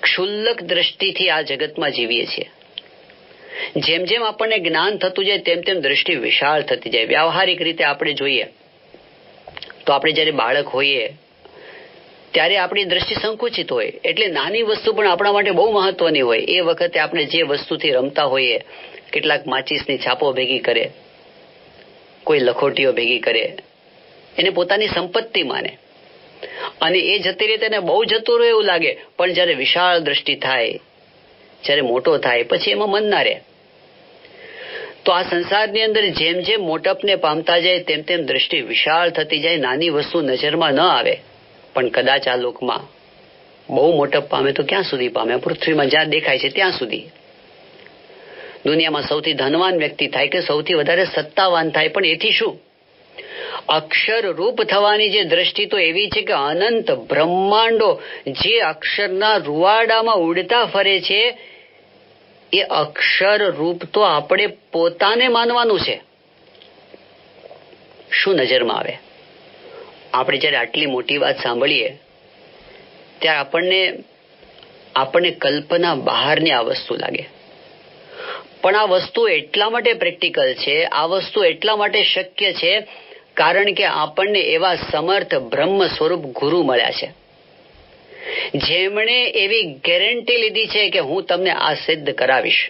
ક્ષુલ્લક દ્રષ્ટિથી આ જગતમાં જીવીએ છીએ. જેમ જેમ આપણને જ્ઞાન થતું જાય તેમ તેમ દ્રષ્ટિ વિશાળ થતી જાય. વ્યવહારિક રીતે આપણે જોઈએ તો આપણે જ્યારે બાળક હોઈએ ત્યારે આપણી દ્રષ્ટિ સંકુચિત હોય, એટલે નાની વસ્તુ પણ આપણા માટે બહુ મહત્વની હોય. એ વખતે આપણે જે વસ્તુથી રમતા હોઈએ, કેટલાક માચીસની છાપો ભેગી કરે, કોઈ લખોટીઓ ભેગી કરે, એને પોતાની સંપત્તિ માને અને એ જતી રહે તેને બહુ જતું રહે એવું લાગે. પણ જ્યારે વિશાળ દ્રષ્ટિ થાય, જ્યારે મોટો થાય, પછી એમાં મન ના રહે. તો આ સંસારની અંદર જેમ જેમ મોટપને પામતા જાય તેમ તેમ દ્રષ્ટિ વિશાળ થતી જાય. નાની વસ્તુ નજરમાં ન આવે પણ કદાચ આ લોકમાં બહુ મોટપ પામે તો ક્યાં સુધી પામે? પૃથ્વીમાં જ્યાં દેખાય છે ત્યાં સુધી. દુનિયામાં સૌથી ધનવાન વ્યક્તિ થાય કે સૌથી વધારે સત્તાવાન થાય, પણ એથી શું? અક્ષર રૂપ થવાની જે દ્રષ્ટિ તો એવી છે કે અનંત બ્રહ્માંડો જે અક્ષરના રૂવાડામાં ઉડતા ફરે છે, એ અક્ષર રૂપ તો આપણે પોતાને માનવાનું છે. શું નજરમાં આવે? આપણે જયારે આટલી મોટી વાત સાંભળીએ ત્યારે આપણને કલ્પના બહારની આ વસ્તુ લાગે. પણ આ વસ્તુ એટલા માટે પ્રેક્ટિકલ છે, આ વસ્તુ એટલા માટે શક્ય છે કારણ કે આપણને એવા સમર્થ બ્રહ્મ સ્વરૂપ ગુરુ મળ્યા છે, જેમણે એવી ગેરંટી લીધી છે કે હું તમને આ સિદ્ધ કરાવીશ.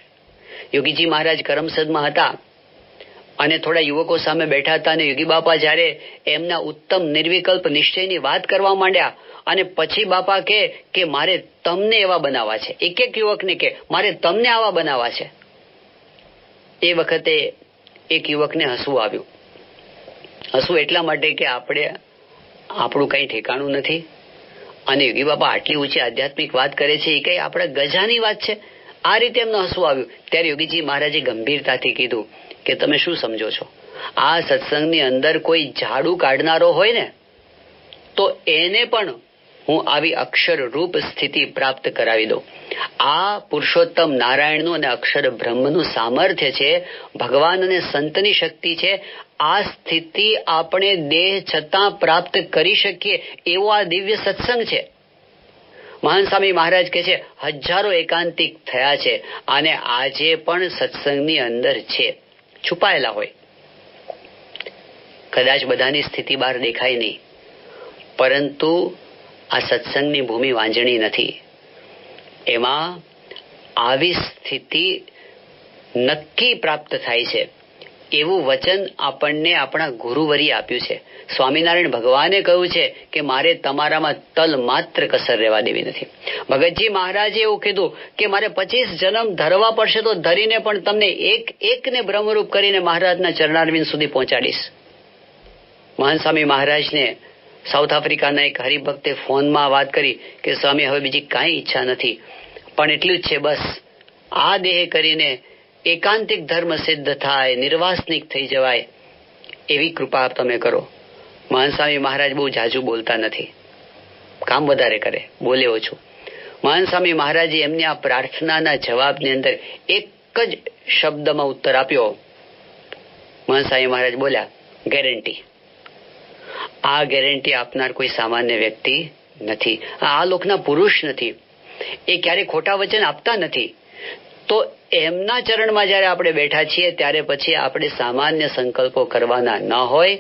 યોગીજી મહારાજ કરમસદમાં હતા અને થોડા યુવકો સામે બેઠા હતા અને યોગી બાપા જયારે એમના ઉત્તમ નિર્વિકલ્પ નિશ્ચયની વાત કરવા માંડ્યા અને પછી બાપા કે મારે તમને એવા બનાવવા છે, એક એક યુવકને કે મારે તમને આવા બનાવવા છે. એ વખતે એક યુવકને હસવું આવ્યું. હસવું એટલા માટે કે આપણું કઈ ઠેકાણું નથી અને યોગી બાપા આટલી ઊંચી આધ્યાત્મિક વાત કરે છે એ કઈ આપણા ગજાની વાત છે. આ રીતે એમને હસવું આવ્યું. ત્યારે યોગીજી મહારાજે ગંભીરતાથી કીધું કે તમે શું સમજો છો? આ સત્સંગની અંદર કોઈ ઝાડુ કાઢનારો હોય ને તો એને પણ હું આવી અક્ષર રૂપ સ્થિતિ પ્રાપ્ત કરાવી દઉં. આ પુરુષોત્તમ નારાયણનું અને અક્ષર બ્રહ્મનું સામર્થ્ય છે, ભગવાન અને સંતની શક્તિ છે. આ સ્થિતિ આપણે દેહ છતાં પ્રાપ્ત કરી શકીએ એવો આ દિવ્ય સત્સંગ છે. મહાન સ્વામી મહારાજ કહે છે હજારો એકાંતિક થયા છે અને આજે પણ સત્સંગની અંદર છે, છુપાયેલા હોય. કદાચ બધાની સ્થિતિ બહાર દેખાય નહીં, પરંતુ આ સત્સંગની ભૂમિ વાંજણી નથી. એમાં આવી સ્થિતિ નક્કી પ્રાપ્ત થાય છે એવું વચન આપણને આપણા ગુરુવરીએ આપ્યું છે. સ્વામિનારાયણ ભગવાને કહ્યું છે કે મારે તમારામાં તલ માત્ર કસર રહેવા દેવી નથી. ભગતજી મહારાજે એવું કીધું કે મારે 25 જન્મ ધરવા પડશે તો ધરીને પણ તમને એક એકને બ્રહ્મરૂપ કરીને મહારાજના ચરણારવિંદ સુધી પહોંચાડીશ. મહાન સ્વામી મહારાજને સાઉથ આફ્રિકાના એક હરિભક્તે ફોનમાં વાત કરી કે સ્વામી હવે બીજી કાંઈ ઈચ્છા નથી, પણ એટલું જ છે, બસ આ દેહ કરીને એકાંતિક ધર્મ સિદ્ધ થાય, નિર્વાસનિક થઈ જવાય એવી કૃપા તમે કરો. મહાન સ્વામી મહારાજ બહુ જાજુ બોલતા નથી, કામ વધારે કરે, બોલે ઓછું. મહાન સ્વામી મહારાજે એમની આ પ્રાર્થનાના જવાબની અંદર એક જ શબ્દમાં ઉત્તર આપ્યો. મહાન સ્વામી મહારાજ બોલ્યા, ગેરંટી. આ ગેરંટી આપનાર કોઈ સામાન્ય વ્યક્તિ નથી, આ લોકના પુરુષ નથી, એ ક્યારે ખોટા વચન આપતા નથી. તો એમના ચરણમાં જયારે આપણે બેઠા છીએ ત્યારે પછી આપણે સામાન્ય સંકલ્પો કરવાના ન હોય.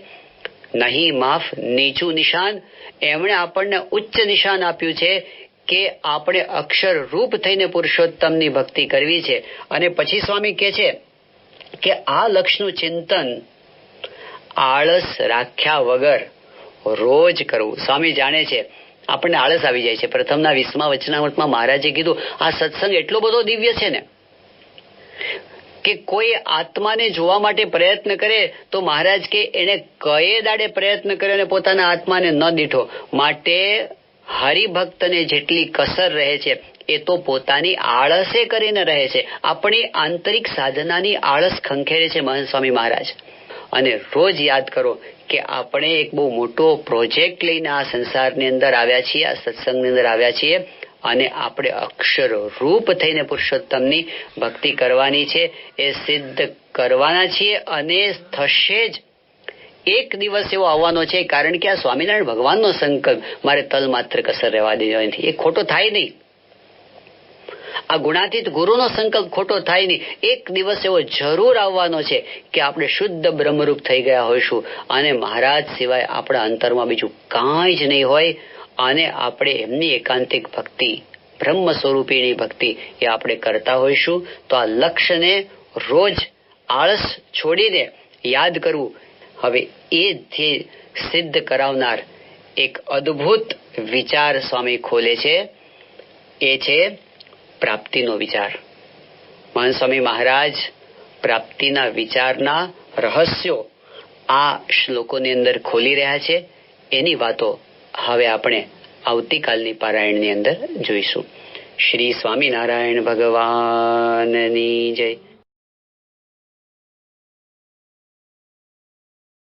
નહીં માફ નીચું નિશાન. એમણે આપણને ઉચ્ચ નિશાન આપ્યું છે કે આપણે અક્ષર રૂપ થઈને પુરુષોત્તમની ભક્તિ કરવી છે. અને પછી સ્વામી કહે છે કે આ લક્ષનું ચિંતન આળસ રાખ્યા વગર રોજ કરવું. સ્વામી જાણે છે આપણને આળસ આવી જાય છે. પ્રથમના 20મા વચનામૃતમાં મહારાજે કીધું આ સત્સંગ એટલો બધો દિવ્ય છે ને કે કોઈ આત્માને જોવા માટે પ્રયત્ન કરે તો મહારાજ કે એને કયે દાડે પ્રયત્ન કર્યો અને પોતાના આત્માને ન દીઠો. માટે હરિભક્તને જેટલી કસર રહે છે એ તો પોતાની આળસે કરીને રહે છે. આપણી આંતરિક સાધનાની આળસ ખંખેરે છે મહાન સ્વામી મહારાજ. અને રોજ યાદ કરો કે આપણે એક બહુ મોટો પ્રોજેક્ટ લઈને આ સંસારની અંદર આવ્યા છીએ, આ સત્સંગની અંદર આવ્યા છીએ, અને આપણે અક્ષર રૂપ થઈને પુરુષોત્તમની ભક્તિ કરવાની છે, એ સિદ્ધ કરવાના છીએ. અને થશે જ. એક દિવસ એવો આવવાનો છે, કારણ કે આ સ્વામિનારાયણ ભગવાનનો સંકલ્પ મારે તલ માત્ર કસર રહેવા દેવો નથી, એ ખોટો થાય નહીં. આ ગુણાતીત ગુરુનો સંકલ્પ ખોટો થાય નહીં. એક દિવસ એવો જરૂર આવવાનો છે કે આપણે શુદ્ધ બ્રહ્મરૂપ થઈ ગયા હોઈશું અને મહારાજ સિવાય આપણા અંતરમાં બીજું કાંઈ જ નહીં હોય. અને આપણે એમની એકાંતિક ભક્તિ, બ્રહ્મ સ્વરૂપીની ભક્તિ એ આપણે કરતા હોઈશું. તો આ લક્ષ્યને રોજ આળસ છોડીને યાદ કરવું. હવે એ ધ્યેય સિદ્ધ કરાવનાર એક અદ્ભુત વિચાર સ્વામી ખોલે છે, એ છે પ્રાપ્તિનો વિચાર. મહાન સ્વામી મહારાજ પ્રાપ્તિના વિચારના રહસ્યો આ શ્લોકોની અંદર ખોલી રહ્યા છે. એની વાતો હવે આપણે આવતીકાલની પારાયણની અંદર જોઈશું. શ્રી સ્વામિનારાયણ ભગવાનની જય.